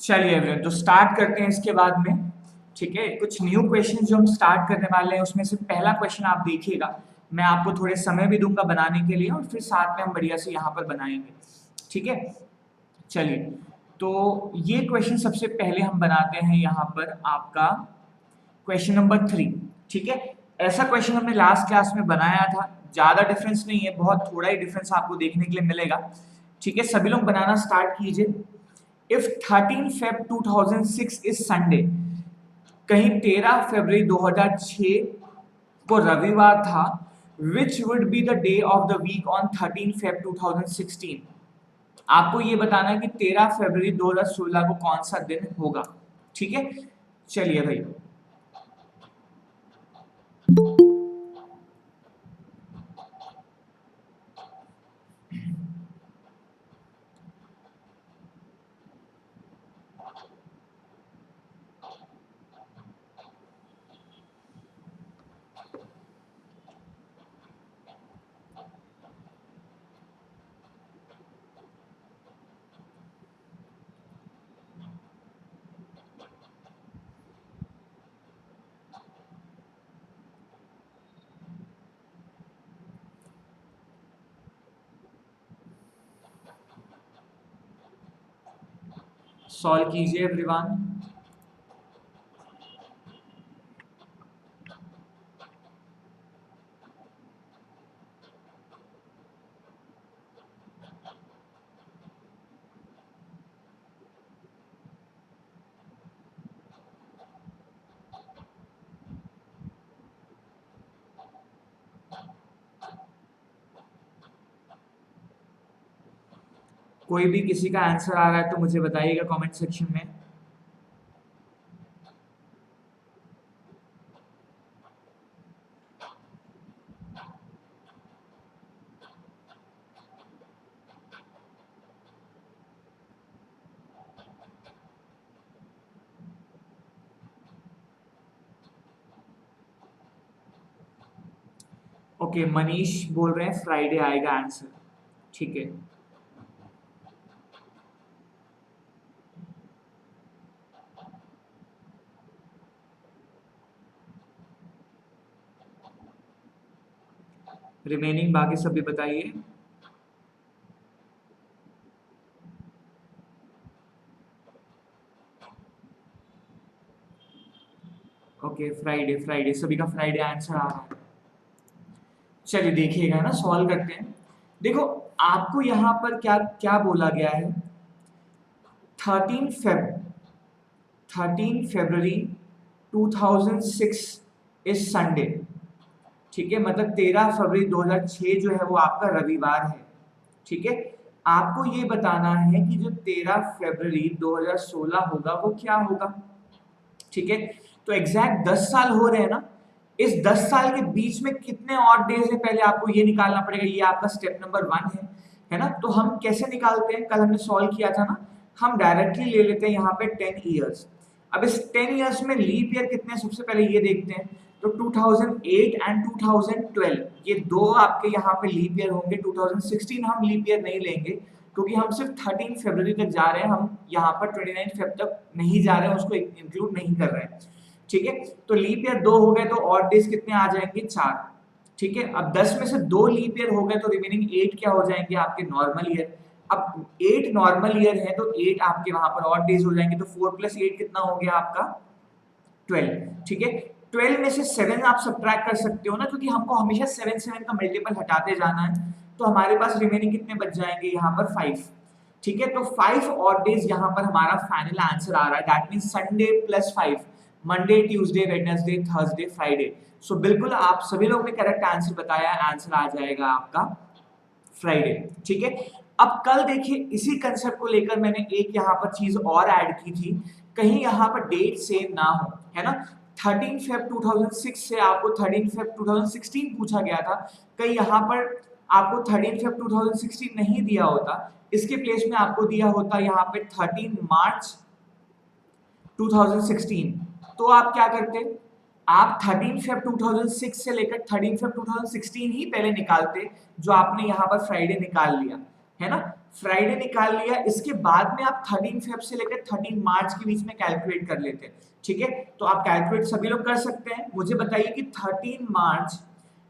चलिए एवरीवन, तो स्टार्ट करते हैं इसके बाद में। ठीक है, कुछ न्यू क्वेश्चन जो हम स्टार्ट करने वाले हैं उसमें से पहला क्वेश्चन आप देखिएगा। मैं आपको थोड़े समय भी दूंगा बनाने के लिए और फिर साथ में हम बढ़िया से यहाँ पर बनाएंगे। ठीक है, चलिए तो ये क्वेश्चन सबसे पहले हम बनाते हैं यहाँ पर आपका क्वेश्चन नंबर 3। ठीक है, ऐसा क्वेश्चन हमने लास्ट क्लास में बनाया था, ज्यादा डिफरेंस नहीं है, बहुत थोड़ा ही डिफरेंस आपको देखने के लिए मिलेगा। ठीक है, सभी लोग बनाना स्टार्ट कीजिए। इफ 13 Feb 2006 इज संडे, कहीं 13 फरवरी 2006 को रविवार था, which would be the day of the week on 13 Feb 2016। आपको ये बताना है कि 13 फरवरी 2016 को कौन सा दिन होगा। ठीक है, चलिए भाई। सॉल्व कीजिए एवरीवन। कोई भी किसी का आंसर आ रहा है तो मुझे बताइएगा कमेंट सेक्शन में। ओके, मनीष बोल रहे हैं फ्राइडे आएगा आंसर। ठीक है, रिमेनिंग बाकी सब भी बताइए। ओके, फ्राइडे फ्राइडे सभी का फ्राइडे आंसर आ रहा है। चलिए देखिएगा ना, सॉल्व करते हैं। देखो, आपको यहाँ पर क्या क्या बोला गया है। 13 फरवरी 2006 इज संडे। ठीक है, मतलब 13 फरवरी 2006 जो है वो आपका रविवार है। ठीक है, आपको ये बताना है कि जो 13 फरवरी 2016 होगा वो क्या होगा। ठीक है, तो एग्जैक्ट 10 साल हो रहे हैं ना, इस 10 साल के बीच में कितने ऑड डेज है पहले आपको ये निकालना पड़ेगा। ये आपका स्टेप नंबर 1 है ना। तो हम कैसे निकालते हैं, कल हमने सॉल्व किया था ना, हम डायरेक्टली ले लेते हैं यहाँ पे 10 ईयर्स। अब इस 10 ईयर्स में लीप ईयर कितने हैं सबसे पहले ये देखते हैं। तो 2008 एंड 2012 ये दो आपके यहाँ पे लीप ईयर होंगे। 2016 हम लीप ईयर नहीं लेंगे क्योंकि हम सिर्फ 13 फरवरी तक जा रहे हैं, हम यहाँ पर 29 फेब तक नहीं जा रहे हैं, उसको इंक्लूड नहीं कर रहे हैं। ठीक है, तो लीप ईयर 2 हो गए तो ऑड डेज कितने आ जाएंगे, 4। ठीक है, अब 10 में से 2 लीप ईयर हो गए तो रिमेनिंग 8 क्या हो जाएंगे, आपके नॉर्मल ईयर। अब 8 नॉर्मल ईयर है तो 8 आपके वहां पर ऑड डेज हो जाएंगे, तो 4 + 8 कितना हो गया आपका 12। ठीक है, 12 में से 7 आप सब्ट्रैक्ट कर सकते हो ना, क्योंकि हमको हमेशा 7 का मल्टीपल हटाते जाना है। तो हमारे पास रिमेनिंग कितने बच जाएंगे यहाँ पर 5। ठीक है, तो 5 ऑड डेज यहाँ पर हमारा फाइनल आंसर आ रहा है। That means Sunday + 5, Monday, Tuesday, Wednesday, Thursday, Friday. So बिल्कुल आप सभी लोग ने करेक्ट आंसर बताया, आंसर आ जाएगा आपका फ्राइडे। ठीक है, अब कल देखिए इसी कंसेप्ट को लेकर मैंने एक यहाँ पर चीज और ऐड की थी, कहीं यहाँ पर डेट सेम ना हो, है ना। 13 फेब 2006 से आपको 13 फेब 2016 पूछा गया था, कहीं यहाँ पर आपको 13 फेब 2016 नहीं दिया होता, इसके प्लेस में आपको दिया होता यहाँ पे 13 मार्च 2016। तो आप क्या करते, आप 13 फेब 2006 से लेकर 13 फेब 2016 ही पहले निकालते, जो आपने यहाँ पर फ्राइडे निकाल लिया है ना। फ्राइडे निकाल लिया, इसके बाद में आप 13 फेब से लेकर 13 मार्च के बीच में कैलकुलेट कर लेते हैं। ठीक है, तो आप कैलकुलेट सभी लोग कर सकते हैं। मुझे बताइए कि 13 मार्च,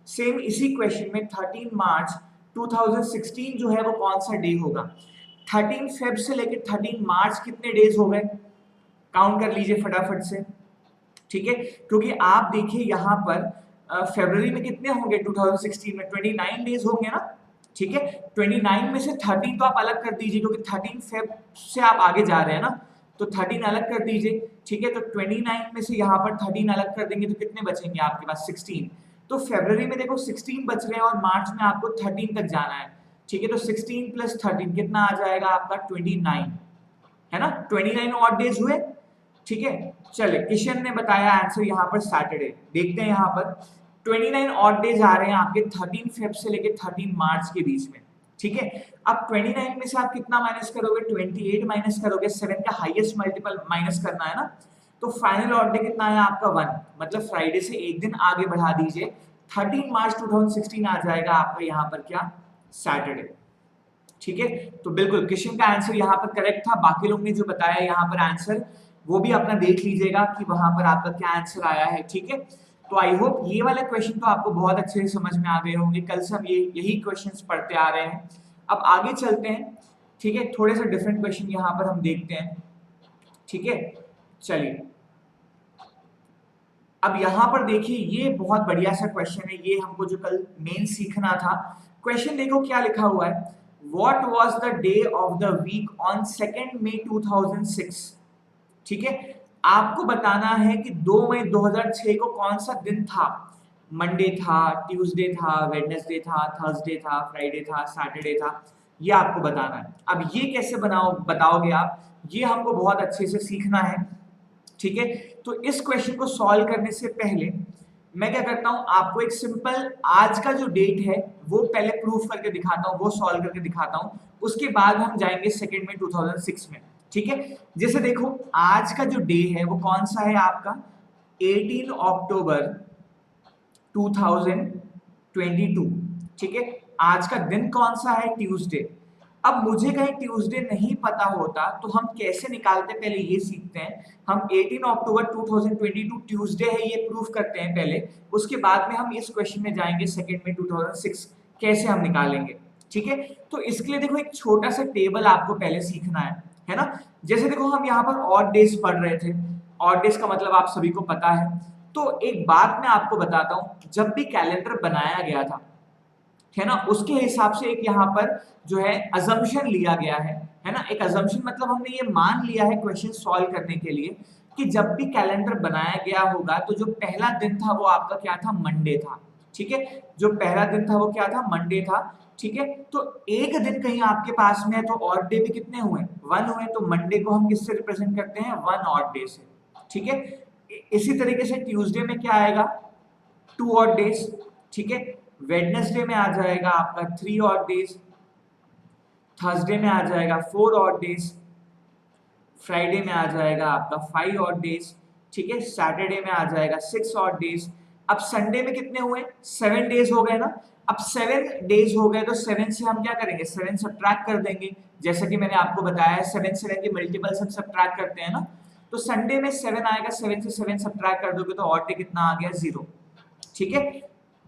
सेम इसी क्वेश्चन में 13 मार्च 2016 जो है वो कौन सा डे होगा। 13 फेब से लेकर 13 मार्च कितने डेज हो गए, काउंट कर लीजिए फटाफट से। ठीक है, क्योंकि आप देखिए यहाँ पर फरवरी में कितने होंगे 2016 में, 29 डेज होंगे ना। ठीक है, 29 में से 13 तो आप अलग कर दीजिए, क्योंकि 13 फेब से आप आगे जा रहे हैं ना, तो 13 अलग कर दीजिए। ठीक है, तो 29 में से यहाँ पर 13 अलग कर देंगे तो कितने बचेंगे आपके पास, 16। तो फरवरी में देखो 16 बच रहे हैं और मार्च में आपको 13 तक जाना है। ठीक है, तो 16 प्लस 13 कितना आ जाएगा आपका 29, है ना, 29 ऑड डेज हुए। ठीक है, चले किशन ने बताया आंसर यहाँ पर सैटरडे। देखते हैं यहाँ पर 29 ऑड डेज आ रहे हैं आपके 13 फेब से लेके 13 मार्च के बीच में। ठीक है, अब 29 में से आप कितना माइनस करोगे, 28 माइनस करोगे, 7 का हाईएस्ट मल्टीपल माइनस करना है ना, तो फाइनल ऑड डे कितना है आपका 1, मतलब फ्राइडे से एक दिन आगे बढ़ा दीजिए, 13 मार्च 2016 आ जाएगा आपका यहाँ पर क्या, सैटरडे। ठीक है, तो बिल्कुल किशन का आंसर यहाँ पर करेक्ट था। बाकी लोग ने जो बताया यहाँ पर आंसर, वो भी अपना देख लीजिएगा कि वहां पर आपका क्या आंसर आया है। ठीक है, तो आई होप ये वाले क्वेश्चन तो आपको बहुत अच्छे से समझ में आ गए होंगे। कल से हम यही क्वेश्चंस पढ़ते आ रहे हैं। अब आगे चलते हैं। ठीक है, थोड़े से डिफरेंट क्वेश्चन यहाँ पर हम देखते हैं। ठीक है, चलिए अब यहाँ पर देखिए, ये बहुत बढ़िया सा क्वेश्चन है, ये हमको जो कल मेन सीखना था। क्वेश्चन देखो क्या लिखा हुआ है, what was the day of the week on 2 May 2006। ठीक है, आपको बताना है कि 2 मई 2006 को कौन सा दिन था, मंडे था, ट्यूसडे था, वेडनेसडे था, थर्सडे था, फ्राइडे था, सैटरडे था, ये आपको बताना है। अब ये कैसे बताओगे आप, ये हमको बहुत अच्छे से सीखना है। ठीक है, तो इस क्वेश्चन को सॉल्व करने से पहले मैं क्या करता हूं, आपको एक सिंपल आज का जो डेट है वो पहले प्रूफ करके दिखाता हूं, वो सॉल्व करके दिखाता हूं, उसके बाद हम जाएंगे 2 मई 2006 में। ठीक है, जैसे देखो आज का जो डे है वो कौन सा है आपका, 18 अक्टूबर 2022। ठीक है, आज का दिन कौन सा है, ट्यूसडे। अब मुझे कहीं ट्यूसडे नहीं पता होता तो हम कैसे निकालते, पहले ये सीखते हैं। हम 18 अक्टूबर 2022 ट्यूसडे है ये प्रूफ करते हैं पहले, उसके बाद में हम इस क्वेश्चन में जाएंगे 2 मई 2006 कैसे हम निकालेंगे। ठीक है, तो इसके लिए देखो एक छोटा सा टेबल आपको पहले सीखना है ना। जैसे देखो हम यहाँ पर ऑड डेज पढ़ रहे थे, ऑड डेज का मतलब आप सभी को पता है। तो एक बात मैं आपको बताता हूं, जब भी कैलेंडर बनाया गया था, है ना, उसके हिसाब से एक यहाँ पर जो है अजम्पशन लिया गया है ना। एक अजम्पशन मतलब हमने ये मान लिया है क्वेश्चन सॉल्व करने के लिए कि जब भी कैलेंडर बनाया गया होगा तो जो पहला दिन था वो आपका क्या था, मंडे था। ठीक है, जो पहला दिन था वो क्या था, मंडे था। ठीक है, तो एक दिन कहीं आपके पास में है तो ऑड डे भी कितने हुए, 1 हुए, तो मंडे को हम किससे रिप्रेजेंट करते हैं, 1 ऑड डे से। ठीक है, इसी तरीके से ट्यूसडे में क्या आएगा, 2 ऑड डेज। ठीक है, वेडनेसडे में आ जाएगा आपका 3 ऑड डेज, थर्सडे में आ जाएगा 4 ऑड डेज, फ्राइडे में आ जाएगा आपका 5 ऑड डेज। ठीक है, सैटरडे में आ जाएगा 6 ऑड डेज। अब संडे में कितने हुए, 7 डेज हो गए ना। अब 7 डेज हो गए तो 7 से हम क्या करेंगे, 7 सब्ट्रैक्ट कर देंगे, जैसा कि मैंने आपको बताया है 7 के मल्टीपल सब सब्ट्रैक्ट करते हैं ना। तो संडे में 7 आएगा, 7 से 7 सब्ट्रैक्ट कर दोगे तो ऑड डे कितना आ गया, 0। ठीक है,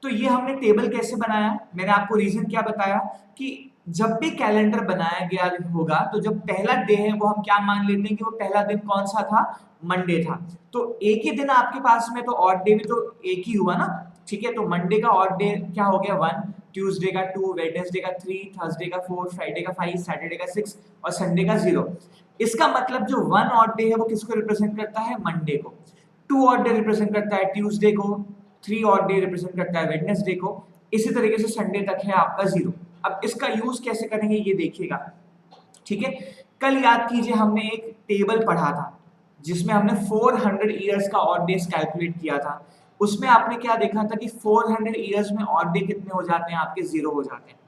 तो ये हमने टेबल कैसे बनाया, मैंने आपको रीजन क्या बताया कि जब भी कैलेंडर बनाया गया होगा तो जब पहला डे है वो हम क्या मान लेते हैं कि वो पहला दिन कौन सा था, मंडे था। तो एक ही दिन आपके पास में, तो ऑड डे भी तो एक ही हुआ ना। ठीक है, तो मंडे का ऑड डे क्या हो गया, 1, ट्यूसडे का 2, वेडनेसडे का 3, थर्सडे का 4, फ्राइडे का 5, सैटरडे का 6 और संडे का 0। इसका मतलब जो 1 ऑड डे है वो किसको रिप्रेजेंट करता है, मंडे को। 2 ऑड डे रिप्रेजेंट करता है ट्यूसडे को, 3 ऑड डे रिप्रेजेंट करता है वेडनेसडे को। इसी तरीके से संडे तक है आपका 0। अब इसका यूज कैसे करेंगे ये देखिएगा। ठीक है, कल याद कीजिए हमने एक टेबल पढ़ा था जिसमें हमने 400 ईयर्स का ऑड डेज कैलकुलेट किया था। उसमें आपने क्या देखा था कि 400 ईयर्स में ऑड डे कितने हो जाते हैं आपके, 0 हो जाते हैं।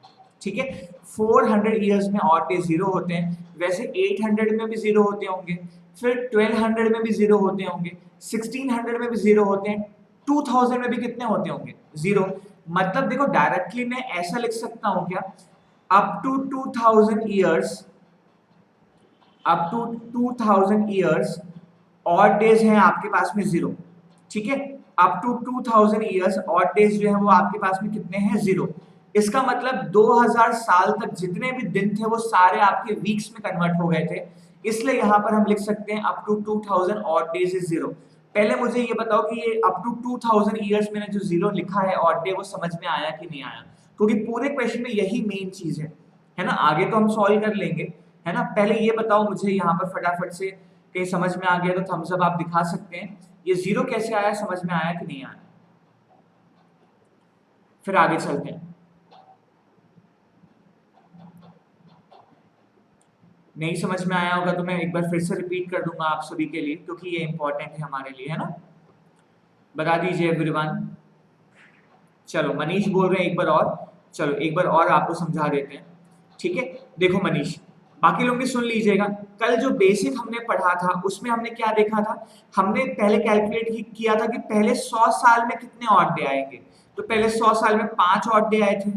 ठीक है, 400 ईयर्स में ऑड डे 0 होते हैं। वैसे 800 में भी 0 होते होंगे, फिर 1200 में भी 0 होते होंगे, 1600 में भी 0 होते हैं, 2000 में भी कितने होते होंगे, 0। मतलब देखो डायरेक्टली मैं ऐसा लिख सकता हूं क्या up to 2000 years, up to 2000 years odd days हैं आपके पास में 0, ठीक है। Up to 2000 years odd days जो है वो आपके पास में कितने हैं? 0। इसका मतलब 2000 साल तक जितने भी दिन थे वो सारे आपके वीक्स में कन्वर्ट हो गए थे, इसलिए यहां पर हम लिख सकते हैं up to 2000 odd days is 0। पहले मुझे ये बताओ कि ये अप टू 2000 ईयर्स मैंने जो 0 लिखा है ऑड डे, वो समझ में आया कि नहीं आया? क्योंकि पूरे क्वेश्चन में यही मेन चीज है ना। आगे तो हम सॉल्व कर लेंगे, है ना। पहले ये बताओ मुझे यहाँ पर फटाफट से, कहीं समझ में आ गया तो थम्स अप आप दिखा सकते हैं। ये 0 कैसे आया, समझ में आया कि नहीं आया? फिर आगे चलते हैं। नहीं समझ में आया होगा तो मैं एक बार फिर से रिपीट कर दूंगा आप सभी के लिए, क्योंकि ये इंपॉर्टेंट है हमारे लिए, है ना। बता दीजिए एवरीवन। चलो मनीष बोल रहे हैं एक बार और, चलो एक बार और आपको समझा देते हैं, ठीक है। देखो मनीष, बाकी लोग भी सुन लीजिएगा। कल जो बेसिक हमने पढ़ा था उसमें हमने क्या देखा था? हमने पहले कैलकुलेट किया था कि पहले 100 साल में कितने ऑड डे आएंगे। तो पहले 100 साल में 5 ऑड डे आए थे,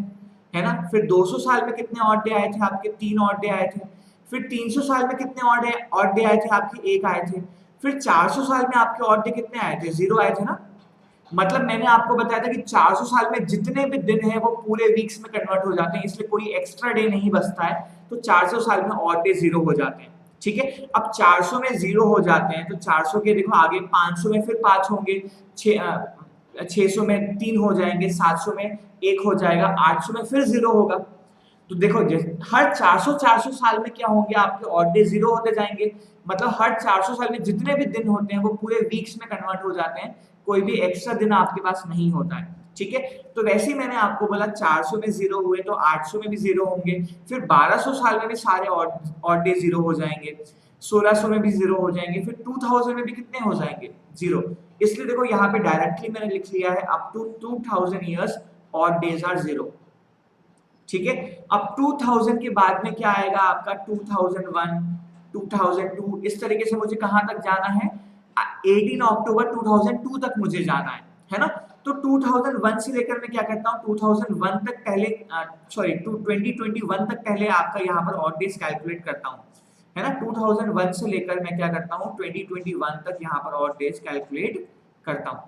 है ना। फिर 200 साल में कितने ऑड डे आए थे? आपके 3 ऑड डे आए थे। फिर 300 साल में कितने ऑड डे आए थे? आपके 1 आए थे। फिर 400 साल में आपके ऑड डे कितने आए थे? 0 आए थे ना। मतलब मैंने आपको बताया था कि 400 साल में जितने भी दिन हैं वो पूरे वीक्स में कन्वर्ट हो जाते हैं, इसलिए कोई एक्स्ट्रा डे नहीं बचता है। तो 400 साल में ऑड डे 0 हो जाते हैं, ठीक है। अब 400 में 0 हो जाते हैं तो 400 के देखो आगे 500 में फिर 5 होंगे, 600 में 3 हो जाएंगे, 700 में 1 हो जाएगा, 800 में फिर 0 होगा। तो देखो हर 400 साल में क्या होंगे? आपके ऑड डे 0 होते जाएंगे। मतलब हर 400 साल में जितने भी दिन होते हैं वो पूरे वीक्स में कन्वर्ट हो जाते हैं, कोई भी एक्स्ट्रा दिन आपके पास नहीं होता है, ठीक है। तो वैसे ही मैंने आपको बोला 400 में 0 हुए तो 800 में भी 0 होंगे, फिर 1200 साल में भी सारे ऑड डे 0 हो जाएंगे, 1600 में भी 0 हो जाएंगे, फिर 2000 में भी कितने हो जाएंगे? 0। इसलिए देखो यहाँ पे डायरेक्टली मैंने लिख लिया है up to 2000 years odd days are 0, ठीक है। अब 2000 के बाद में क्या आएगा आपका? 2001, 2002, इस तरीके से मुझे कहां तक जाना है? 18 अक्टूबर 2002 तक मुझे जाना है ना। तो 2001 से लेकर मैं क्या करता हूँ? 2001 तक पहले, सॉरी 2021 तक पहले आपका यहाँ पर ऑड डेज कैलकुलेट करता हूँ, है ना। 2001 से लेकर मैं क्या करता हूँ? 2021 तक यहाँ पर ऑड डेज कैलकुलेट करता हूँ,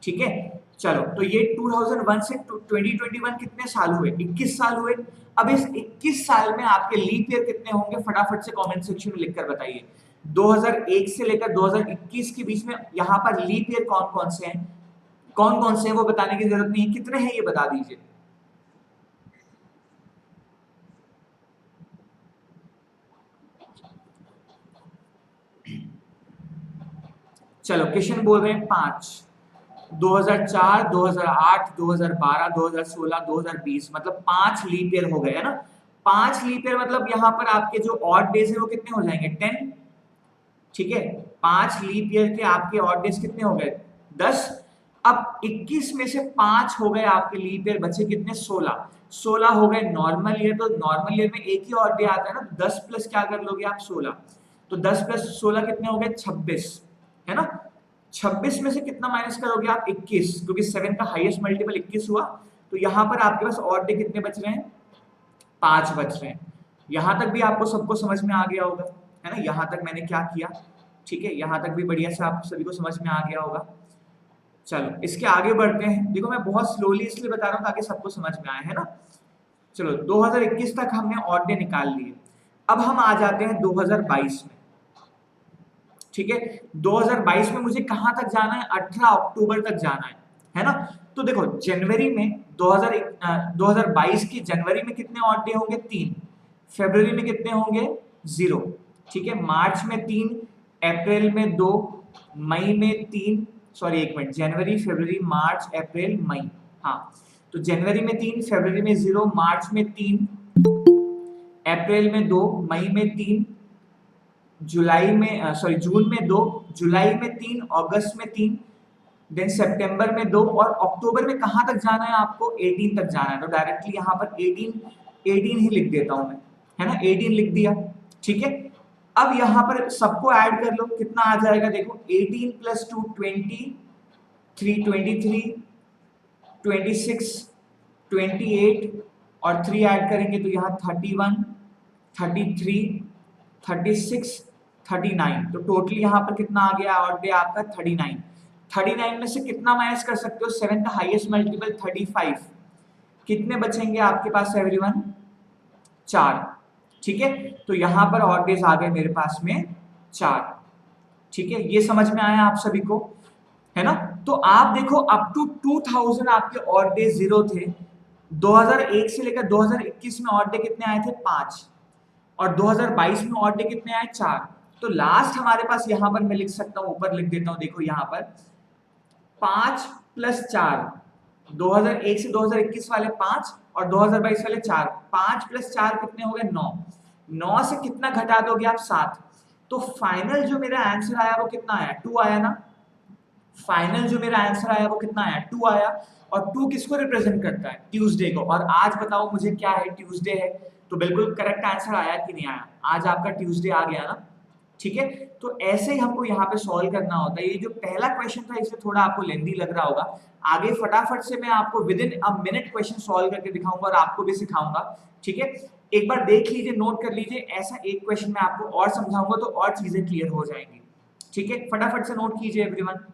ठीक है। चलो तो ये 2001 से 2021 कितने साल हुए? 21 साल हुए। अब इस 21 साल में आपके लीप ईयर कितने होंगे? फटाफट से कमेंट सेक्शन में लिखकर बताइए। 2001 से लेकर 2021 के बीच में यहाँ पर लीप ईयर कौन कौन से हैं? कौन कौन से हैं वो बताने की जरूरत नहीं है, कितने हैं ये बता दीजिए। चलो किशन बोल रहे हैं 5। 2004, 2008, 2012, 2016, 2020, मतलब 5 लीप ईयर हो गए, है ना। 5 लीप ईयर मतलब यहाँ पर आपके जो ऑड डेज है वो कितने हो जाएंगे? 10, ठीक है। 5 लीप ईयर के आपके ऑड डेज कितने हो गए? 10। अब 21 में से 5 हो गए आपके लीप ईयर, बचे कितने? 16। 16 हो गए नॉर्मल ईयर, तो नॉर्मल ईयर में एक ही ऑड डे आता है ना। 10 प्लस क्या कर लोगे आप? 16। तो 10 प्लस 16 कितने हो गए? 26, है ना। 26 में से कितना माइनस करोगे आप? 21, क्योंकि 7 का हाईएस्ट मल्टीपल 21 हुआ। तो यहाँ पर आपके पास ऑड डे कितने बच रहे हैं? 5 बच रहे हैं। यहाँ तक भी आपको सबको समझ में आ गया होगा, है ना। यहाँ तक मैंने क्या किया, ठीक है। यहाँ तक भी बढ़िया से आप सभी को समझ में आ गया होगा। चलो इसके आगे बढ़ते हैं। देखो मैं बहुत स्लोली इसलिए बता रहा हूँ ताकि सबको समझ में आए, है ना। चलो 2021 तक हमने ऑड डे निकाल लिए। अब हम आ जाते हैं 2022 में, ठीक है। 2022 में मुझे कहां तक जाना है? 18 अक्टूबर तक जाना है ना। तो देखो जनवरी में 2022 की जनवरी में कितने ऑड डे होंगे? 3। फरवरी में कितने होंगे? 0, ठीक है। मार्च में 3, अप्रैल में 2, मई में 3, सॉरी एक मिनट, जनवरी, फरवरी, मार्च, अप्रैल, मई, हाँ। तो जनवरी में 3, फरवरी में 0, मार्च में 3, अप्रैल में 2, मई में 3, जुलाई में, सॉरी जून में 2, जुलाई में 3, अगस्त में 3, देन सितंबर में 2, और अक्टूबर में कहां तक जाना है आपको? 18 तक जाना है। तो डायरेक्टली यहाँ पर 18 ही लिख देता हूं मैं, है ना। 18 लिख दिया, ठीक है। अब यहाँ पर सबको ऐड कर लो, कितना आ जाएगा? देखो 18 प्लस 2 20, 3 23, 26, 28 और 3 ऐड करेंगे तो यहाँ 31, 33, 36, 39, तो टोटल यहाँ पर कितना आ गया ऑड डे आपका 39। 39 में से कितना माइनस कर सकते हो, 7 का हाईएस्ट मल्टीपल 35, कितने बचेंगे आपके पास एवरीवन, 4। ठीक है, तो यहाँ पर ऑड डेज आ गए मेरे पास में 4। ठीक है, ये समझ में आया आप सभी को, है ना। तो आप देखो अप टू 2000 आपके ऑड डे 0 थे। 2001 से लेकर 2021 में ऑड डे कितने आए थे, 5, और 2022 में ऑड डे कितने आए, 4। तो लास्ट हमारे पास यहाँ पर मैं लिख सकता हूँ, ऊपर लिख देता हूँ, देखो यहाँ पर 5 + 4, 2001 से 2021 वाले 5 और 2022 वाले 4, 5 + 4 कितने हो गए, 9। 9 से कितना घटा दोगे आप, 7। तो फाइनल जो मेरा आंसर आया वो कितना आया, 2 आया ना। फाइनल जो मेरा आंसर आया वो कितना आया, 2 आया। और 2 किसको रिप्रेजेंट करता है, ट्यूसडे को। और आज बताओ मुझे क्या है, ट्यूसडे है, तो बिल्कुल करेक्ट आंसर आया कि नहीं आया, आज आपका ट्यूसडे आ गया ना। ठीक है, तो ऐसे ही हमको यहाँ पे सॉल्व करना होता है। ये जो पहला क्वेश्चन था इसे थोड़ा आपको लेंदी लग रहा होगा, आगे फटाफट से मैं आपको with in a minute question solve करके दिखाऊंगा और आपको भी सिखाऊंगा। ठीक है, एक बार देख लीजिए, नोट कर लीजिए, ऐसा एक क्वेश्चन मैं आपको और समझाऊंगा तो और चीजें क्लियर हो जाएंगी। ठीक है, फटाफट से नोट कीजिए एवरीवन।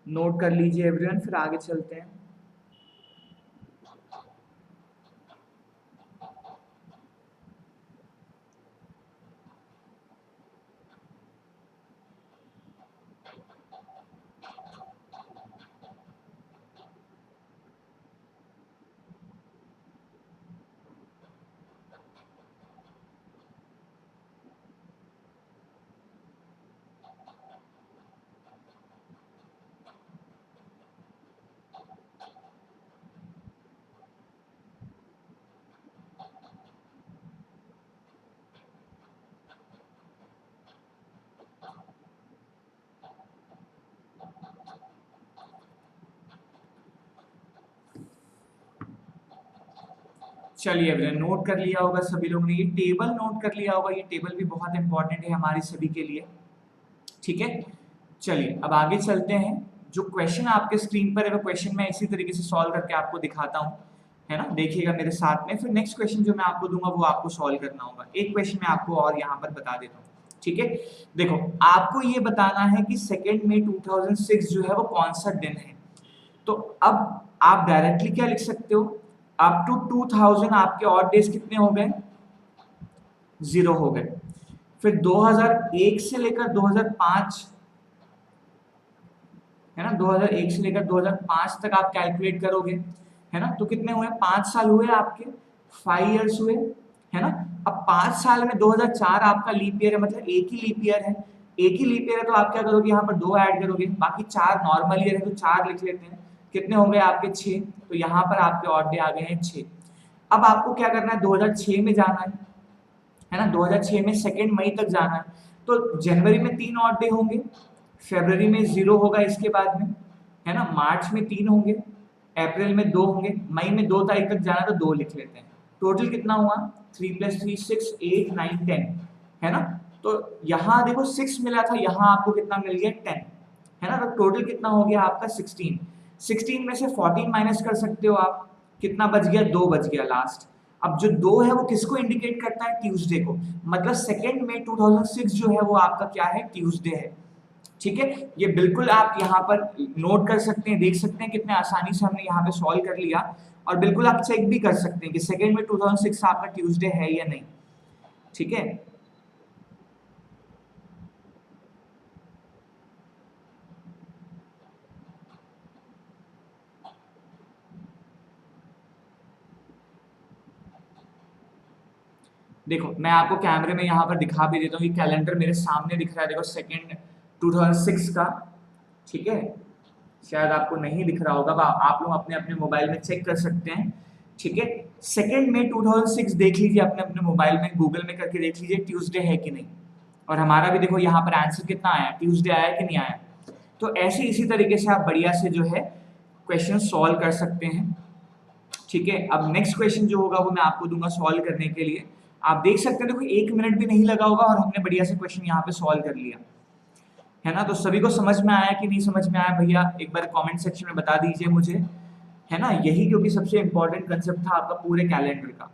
नोट कर लीजिए एवरीवन, फिर आगे चलते हैं। चलिए एवरीवन, नोट कर लिया होगा सभी लोगों ने, ये टेबल नोट कर लिया होगा, ये टेबल भी बहुत इंपॉर्टेंट है हमारे सभी के लिए। ठीक है, चलिए अब आगे चलते हैं। जो क्वेश्चन आपके स्क्रीन पर है वो क्वेश्चन मैं इसी तरीके से सॉल्व करके आपको दिखाता हूँ, है ना, देखिएगा मेरे साथ में। फिर नेक्स्ट क्वेश्चन जो मैं आपको दूंगा वो आपको सॉल्व करना होगा। एक क्वेश्चन मैं आपको और यहाँ पर बता देता हूँ। ठीक है, देखो आपको ये बताना है कि 2 मई 2006 जो है वो कौन सा दिन है। तो अब आप डायरेक्टली क्या लिख सकते हो, अप टू 2000 आपके ऑड डेज कितने हो गए, 0 हो गए। फिर 2001 से लेकर 2005, है ना, 2001 से लेकर 2005 तक आप कैलकुलेट करोगे, है ना, तो कितने हुए, 5 साल हुए आपके, 5 इयर्स हुए, है ना। अब 5 साल में 2004 आपका लीप ईयर है, मतलब एक ही लीप ईयर है। एक ही लीप ईयर है तो आप क्या करोगे, यहाँ पर 2 ऐड करोगे, बाकी 4 नॉर्मल ईयर है तो 4 लिख लेते हैं। कितने हो गए आपके, 6। तो यहाँ पर आपके ऑड डे आ गए हैं 6। अब आपको क्या करना है, 2006 में जाना है ना, 2006 में 2 मई तक जाना है। तो जनवरी में 3 ऑड डे होंगे, फरवरी में 0 होगा इसके बाद में, है ना, मार्च में 3 होंगे, अप्रैल में 2 होंगे, मई में 2 तारीख तक जाना तो 2 लिख लेते हैं। टोटल कितना हुआ, 3 + 3 6 8 9 10, है ना। तो यहाँ देखो 6 मिला था, यहाँ आपको कितना मिल गया, 10, है ना। तो टोटल कितना हो गया आपका 16। 16 में से 14 माइनस कर सकते हो आप, कितना बच गया, 2 बच गया लास्ट। अब जो 2 है वो किसको इंडिकेट करता है? ट्यूसडे को। मतलब 2 मई 2006 जो है वो आपका क्या है? ट्यूसडे है। ठीक है, ये बिल्कुल आप यहाँ पर नोट कर सकते हैं, देख सकते हैं कितने आसानी से हमने यहाँ पे सॉल्व कर लिया। और बिल्कुल आप चेक भी कर सकते हैं कि 2 मई 2006 आपका ट्यूसडे है या नहीं। ठीक है, देखो मैं आपको कैमरे में यहाँ पर दिखा भी देता हूँ, ये कैलेंडर मेरे सामने दिख रहा है, देखो 2 2006 का। ठीक है, शायद आपको नहीं दिख रहा होगा, आप लोग अपने अपने मोबाइल में चेक कर सकते हैं। ठीक है, 2 मई 2006 देख लीजिए अपने अपने मोबाइल में, गूगल में करके देख लीजिए ट्यूसडे है कि नहीं। और हमारा भी देखो यहाँ पर आंसर कितना आया, ट्यूसडे आया कि नहीं आया। तो ऐसे इसी तरीके से आप बढ़िया से जो है क्वेश्चन सॉल्व कर सकते हैं। ठीक है, अब नेक्स्ट क्वेश्चन जो होगा वो मैं आपको दूंगा सॉल्व करने के लिए। आप देख सकते हैं देखो 1 मिनट भी नहीं लगा होगा और हमने बढ़िया से क्वेश्चन यहाँ पे सॉल्व कर लिया है ना। तो सभी को समझ में आया कि नहीं समझ में आया भैया, एक बार कमेंट सेक्शन में बता दीजिए मुझे, है ना। यही क्योंकि सबसे इंपॉर्टेंट कंसेप्ट था आपका पूरे कैलेंडर का।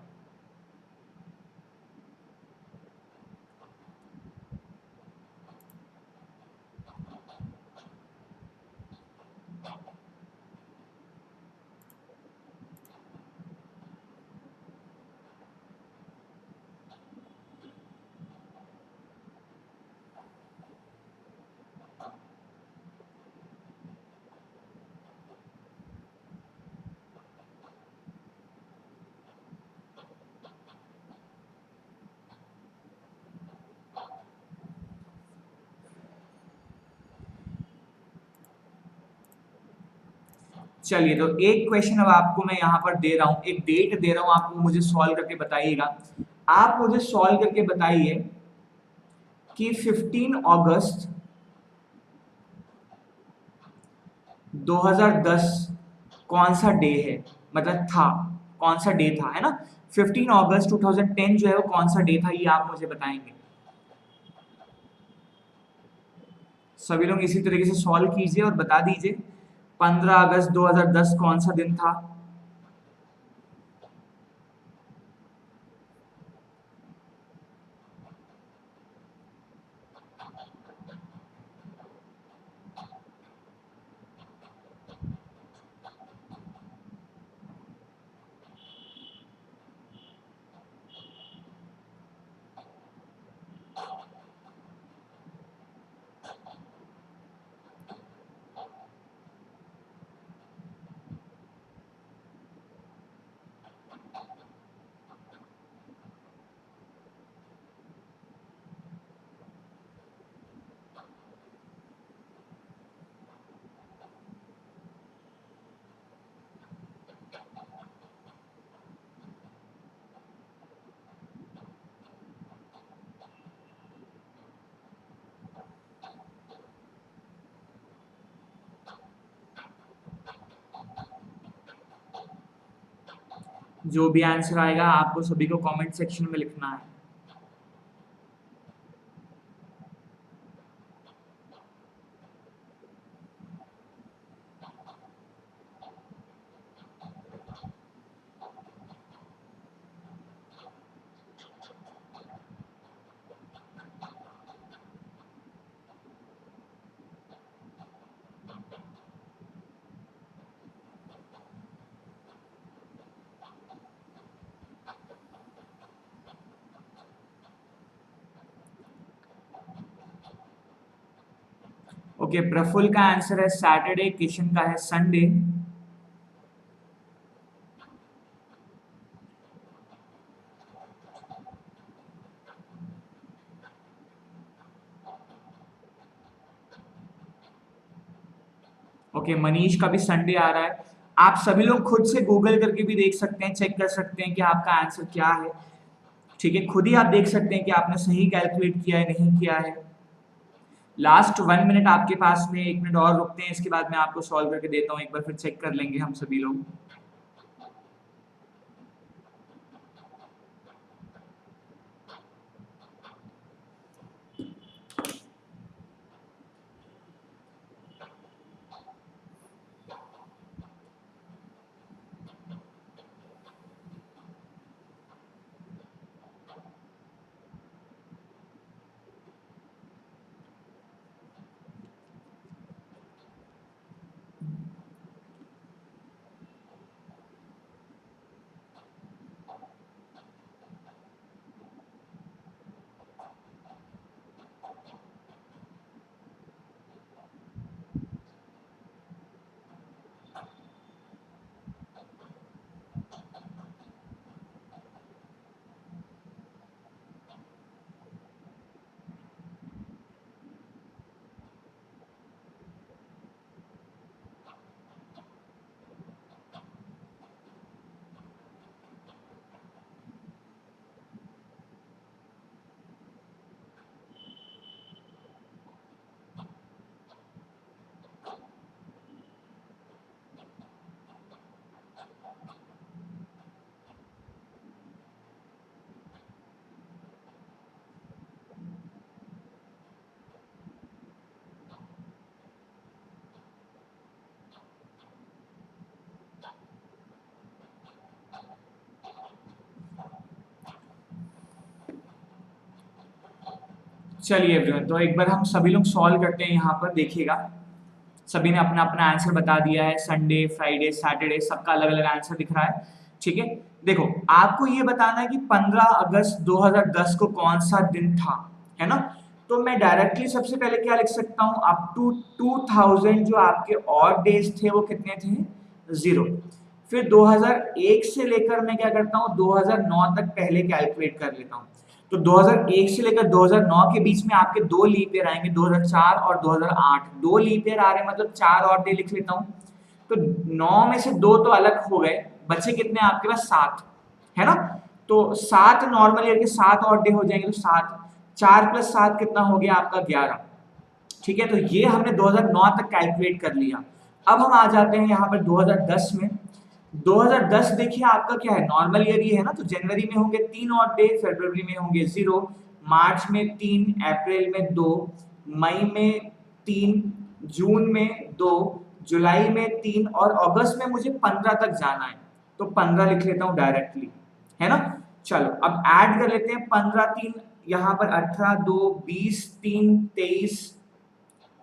चलिए, तो एक क्वेश्चन अब आपको मैं यहाँ पर दे रहा हूँ, एक डेट दे रहा हूँ आपको, मुझे सॉल्व करके बताइएगा। आप मुझे सॉल्व करके बताइए कि 15 अगस्त 2010 कौन सा डे है, मतलब था, कौन सा डे था, है ना। 15 अगस्त 2010 जो है वो कौन सा डे था, ये आप मुझे बताएंगे। सभी लोग इसी तरीके से सॉल्व कीजिए और बता दीजिए 15 अगस्त 2010 कौन सा दिन था। जो भी आंसर आएगा आपको सभी को कमेंट सेक्शन में लिखना है। ओके, प्रफुल्ल का आंसर है सैटरडे, किशन का है संडे। ओके, मनीष का भी संडे आ रहा है। आप सभी लोग खुद से गूगल करके भी देख सकते हैं, चेक कर सकते हैं कि आपका आंसर क्या है। ठीक है, खुद ही आप देख सकते हैं कि आपने सही कैलकुलेट किया है नहीं किया है। लास्ट 1 मिनट आपके पास में, 1 मिनट और रुकते हैं, इसके बाद मैं आपको सॉल्व करके देता हूँ, एक बार फिर चेक कर लेंगे हम सभी लोग। चलिए एवरीवन, तो एक बार हम सभी लोग सॉल्व करते हैं। यहाँ पर देखिएगा, सभी ने अपना अपना आंसर बता दिया है। संडे, फ्राइडे, सैटरडे, सबका अलग अलग आंसर दिख रहा है। ठीक है, देखो आपको ये बताना है कि 15 अगस्त 2010 को कौन सा दिन था, है ना। तो मैं डायरेक्टली सबसे पहले क्या लिख सकता हूँ, अप टू 2000 जो आपके ऑड डेज थे वो कितने थे, 0। फिर 2001 से लेकर मैं क्या करता हूँ 2009 तक पहले कैलकुलेट कर लेता हूँ। तो 2001 से लेकर 2009 के बीच में आपके दो लीप ईयर आएंगे, 2004 और 2008। दो लीप ईयर आ रहे हैं, मतलब 4 और डे लिख लेता हूँ। तो 9 में से 2 तो अलग हो गए, बचे कितने आपके पास, 7, है ना। तो 7 नॉर्मल ईयर के 7 और डे हो जाएंगे, तो 7, 4 प्लस 7 कितना हो गया आपका, 11। ठीक है, तो ये हमने 2009 तक कैलकुलेट कर लिया। अब हम आ जाते हैं यहाँ पर 2010 में। 2010 देखिए आपका क्या है, नॉर्मल ईयर ही है ना। तो जनवरी में होंगे 3 और डे, फरवरी में होंगे 0, मार्च में 3, अप्रैल में 2, मई में 3, जून में 2, जुलाई में 3 और अगस्त में मुझे 15 तक जाना है। तो 15 लिख लेता हूँ डायरेक्टली, है ना। चलो अब ऐड कर लेते हैं, 15 3 यहाँ पर 18 2 20 3 23,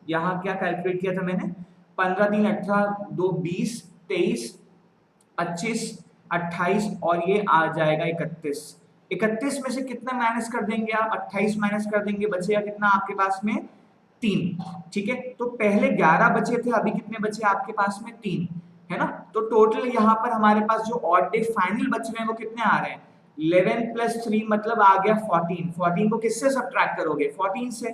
यहाँ क्या कैलकुलेट किया था मैंने, 15 3 18 2 20 23 25 28 और ये आ जाएगा 31। 31 में से कितना माइनस कर देंगे आप, 28 माइनस कर देंगे, बचेगा कितना आपके पास में, 3। ठीक है, तो पहले 11 बचे थे, अभी कितने बचे आपके पास में, 3, है ना। तो टोटल यहाँ पर हमारे पास जो ऑड डे फाइनल बच रहे हैं वो कितने आ रहे हैं, 11 + 3 मतलब आ गया 14। 14 को किससे सब्ट्रैक्ट करोगे, 14 से।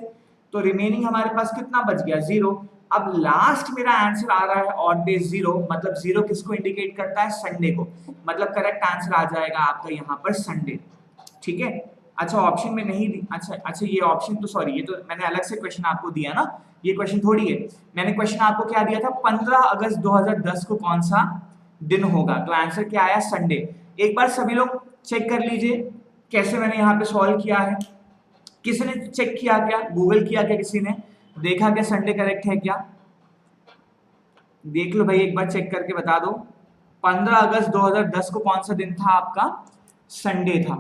तो रिमेनिंग हमारे पास कितना बच गया, 0। अब लास्ट मेरा आंसर आ रहा है ऑड डे 0, मतलब 0 किसको इंडिकेट करता है, संडे को। मतलब करेक्ट आंसर आ जाएगा आपका यहाँ पर संडे। ठीक है, अच्छा ऑप्शन में नहीं दी, अच्छा ये ऑप्शन तो सॉरी, ये तो मैंने अलग से क्वेश्चन आपको दिया ना, ये क्वेश्चन थोड़ी है। मैंने क्वेश्चन आपको क्या दिया था, 15 अगस्त 2010 को कौन सा दिन होगा, तो आंसर क्या आया, संडे। एक बार सभी लोग चेक कर लीजिए कैसे मैंने यहाँ पे सॉल्व किया है। किसी ने चेक किया क्या, गूगल किया क्या, किसी ने देखा क्या संडे करेक्ट है क्या, देख लो भाई, एक बार चेक करके बता दो। 15 अगस्त 2010 को कौन सा दिन था आपका, संडे था।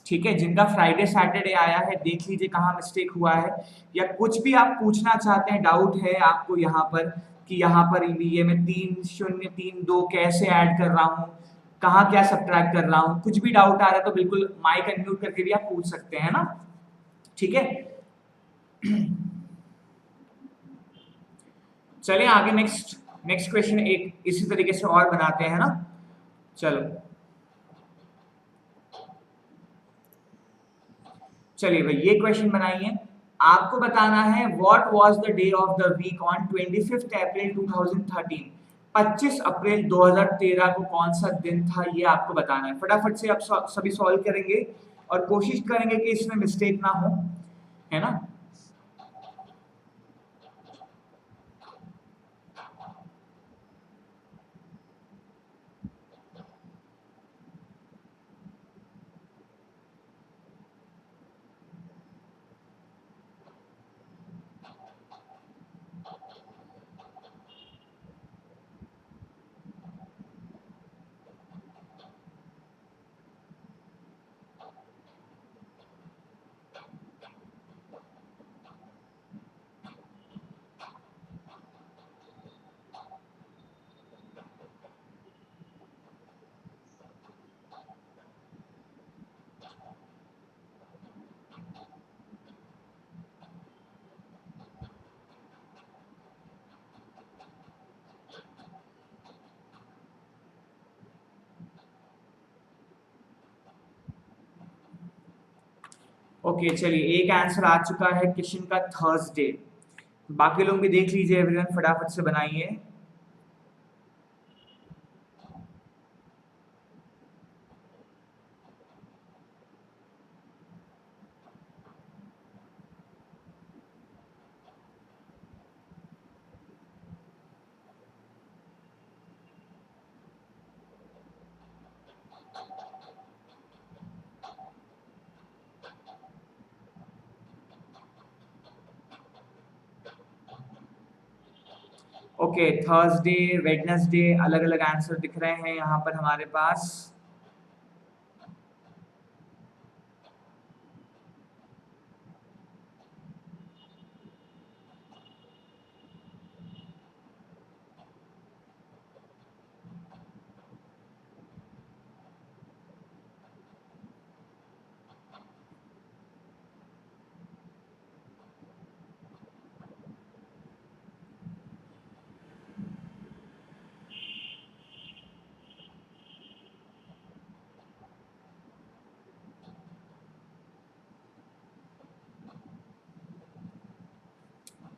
ठीक है, जिनका फ्राइडे सैटरडे आया है देख लीजिए कहाँ मिस्टेक हुआ है, या कुछ भी आप पूछना चाहते हैं, डाउट है आपको यहाँ पर कि यहाँ पर ये मैं 3 0 3 2 कैसे ऐड कर रहा हूँ, कहाँ क्या सब्ट्रैक्ट कर रहा हूँ, कुछ भी डाउट आ रहा है तो बिल्कुल माइक अनम्यूट करके भी आप पूछ सकते हैं ना। ठीक है, चलिए आगे नेक्स्ट नेक्स्ट क्वेश्चन एक इसी तरीके से और बनाते हैं ना। चलो चलिए भाई, ये क्वेश्चन बनाइए। आपको बताना है what was the day of the week on 25 अप्रैल 2013। 25 अप्रैल 2013 को कौन सा दिन था, ये आपको बताना है। फटाफट से आप सभी सॉल्व करेंगे और कोशिश करेंगे कि इसमें मिस्टेक ना हो, है ना। ओके चलिए, एक आंसर आ चुका है क्वेश्चन का, थर्सडे। बाकी लोग भी देख लीजिए एवरीवन, फटाफट से बनाइए। ओके, थर्सडे, वेडनेसडे, अलग अलग आंसर दिख रहे हैं यहाँ पर हमारे पास।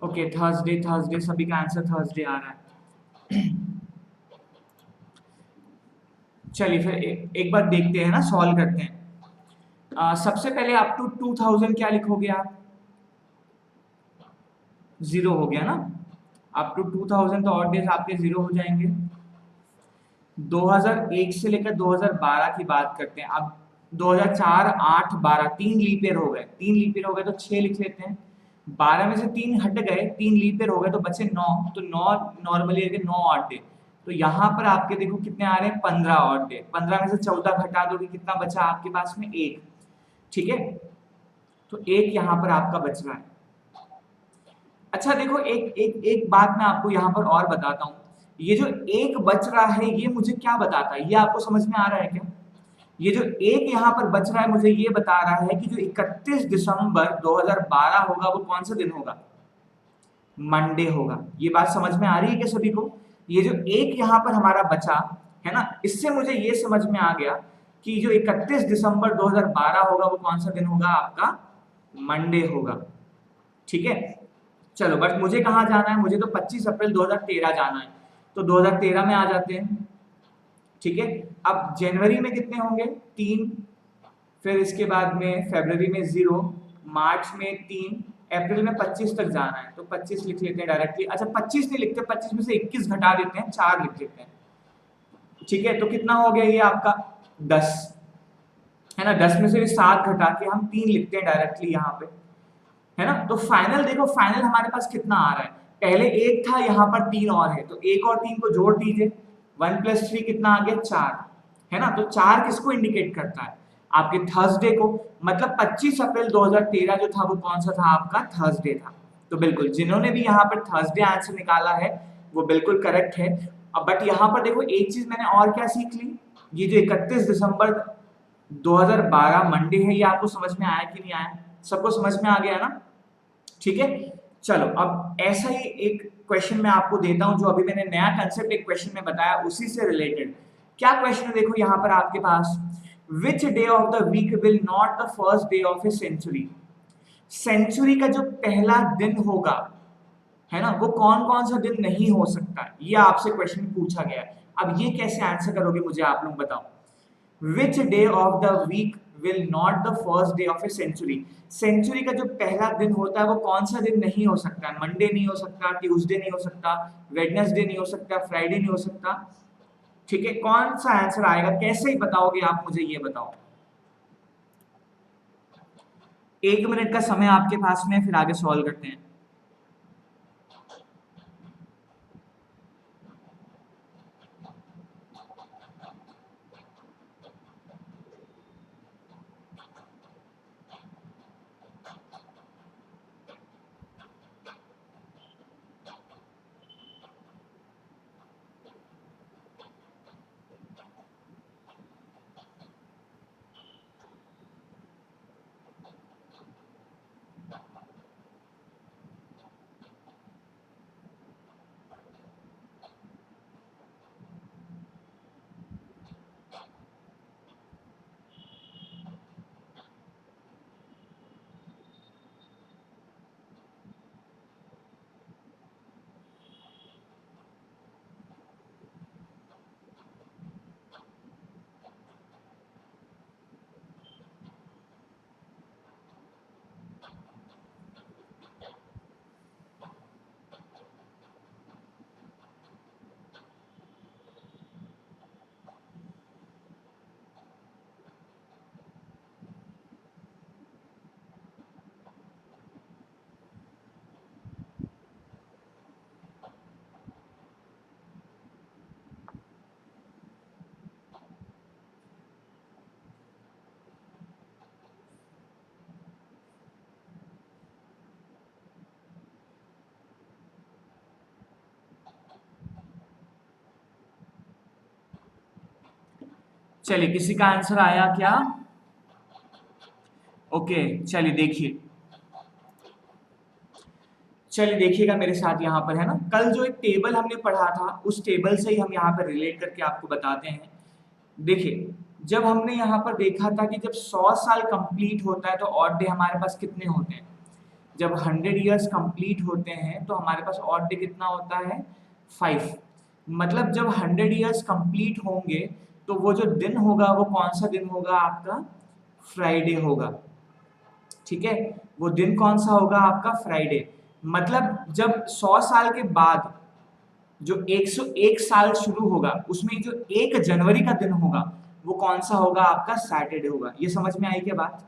ओके, थर्सडे थर्सडे सभी का आंसर थर्सडे आ रहा है। चलिए फिर एक बार देखते हैं ना, सॉल्व करते हैं। सबसे पहले अप टू 2000 क्या लिखोगे आप? 0 हो गया ना। अप टू 2000 तो ऑड डेज आपके 0 हो जाएंगे। 2001 से लेकर 2012 की बात करते हैं। अब 2004, 8, 12 3 लीप ईयर हो गए। 3 लीप ईयर हो गए तो 6 लिख लेते हैं। 12 में से 3 हट गए, 3 लीप ईयर हो गए तो बचे 9। तो 9 नॉर्मल ईयर के 9 ऑड डे। तो यहाँ पर आपके देखो कितने आ रहे हैं, 15 ऑड डे। 15 में से 14 घटा दोगे, कितना बचा आपके पास में? 1। ठीक है, तो 1 यहाँ पर आपका बच रहा है। अच्छा देखो, एक एक एक बात मैं आपको यहाँ पर और बताता हूँ। ये जो 1 बच रहा है, ये मुझे क्या बताता है, ये आपको समझ में आ रहा है क्या? ये जो 1 यहाँ पर बच रहा है, मुझे ये बता रहा है कि जो 31 दिसंबर 2012 होगा, वो कौन सा दिन होगा? मंडे होगा। ये बात समझ में आ रही है क्या सभी को? ये जो 1 यहाँ पर हमारा बचा है ना, इससे मुझे ये समझ में आ गया कि जो 31 दिसंबर 2012 होगा, वो कौन सा दिन होगा आपका? मंडे होगा। ठीक है, चलो बट मुझे कहाँ जाना है? मुझे तो 25 अप्रैल 2013 जाना है, तो 2013 में आ जाते हैं। ठीक है, अब जनवरी में कितने होंगे? 3। फिर इसके बाद में फरवरी में 0, मार्च में 3, अप्रैल में 25 तक जाना है, तो 25 लिख लेते हैं डायरेक्टली। अच्छा 25 नहीं लिखते, 25 में से 21 घटा देते हैं, 4 लिख लेते हैं। ठीक है, तो कितना हो गया ये आपका? 10 है ना। 10 में से 7 घटा के हम 3 लिखते हैं डायरेक्टली यहाँ पे, है ना। तो फाइनल देखो, फाइनल हमारे पास कितना आ रहा है? पहले 1 था, यहाँ पर 3 और है, तो 1 और 3 को जोड़ दीजिए। 1 + 3 कितना आ गया? 4, है ना। तो 4 किसको इंडिकेट करता है? आपके थर्सडे को। मतलब 25 अप्रैल 2013 जो था, वो कौन सा था आपका? थर्सडे था। तो बिल्कुल, जिन्होंने भी यहाँ पर थर्सडे आंसर निकाला है, वो बिल्कुल करेक्ट है। अब बट यहाँ पर देखो, एक चीज मैंने और क्या सीख ली, ये जो 31 दिसंबर 2012 मंडे है, ये आपको समझ में आया कि नहीं आया? सबको समझ में आ गया ना? ठीक है, चलो अब ऐसा ही एक क्वेश्चन मैं आपको देता हूं, जो अभी मैंने नया कंसेप्ट एक क्वेश्चन में बताया, उसी से रिलेटेड। क्या क्वेश्चन है देखो यहाँ पर आपके पास, which day of the week will not the first day of a century? Century का जो पहला दिन होगा, है ना, वो कौन कौन सा दिन नहीं हो सकता, ये आपसे क्वेश्चन पूछा गया है। अब ये कैसे आंसर करोगे, मुझे आप लोग बताओ। Which day of the week will not the first day of a century? Century का जो पहला दिन होता है, वो कौन सा दिन नहीं हो सकता? मंडे नहीं हो सकता, ट्यूसडे नहीं हो सकता, वेडनेसडे नहीं हो सकता, फ्राइडे नहीं हो सकता। ठीक है, कौन सा आंसर आएगा, कैसे ही बताओगे आप, मुझे ये बताओ। 1 मिनट का समय आपके पास में, फिर आगे सॉल्व करते हैं। चलिए, किसी का आंसर आया क्या? ओके, चलिए देखिए, चलिए देखिएगा मेरे साथ यहाँ पर, है ना। कल जो एक टेबल हमने पढ़ा था, उस टेबल से ही हम यहाँ पर रिलेट करके आपको बताते हैं। देखिए, जब हमने यहाँ पर देखा था कि जब 100 साल कंप्लीट होता है, तो ऑड डे हमारे पास कितने होते हैं? जब 100 ईयर्स कंप्लीट होते हैं तो हमारे पास ऑड डे कितना होता है 5। मतलब जब 100 ईयर्स कंप्लीट होंगे तो वो जो दिन होगा वो कौन सा दिन होगा आपका फ्राइडे होगा। ठीक है, वो दिन कौन सा होगा आपका फ्राइडे। मतलब जब 100 साल के बाद जो 101 साल शुरू होगा उसमें जो 1 जनवरी का दिन होगा वो कौन सा होगा आपका सैटरडे होगा। ये समझ में आई क्या बात?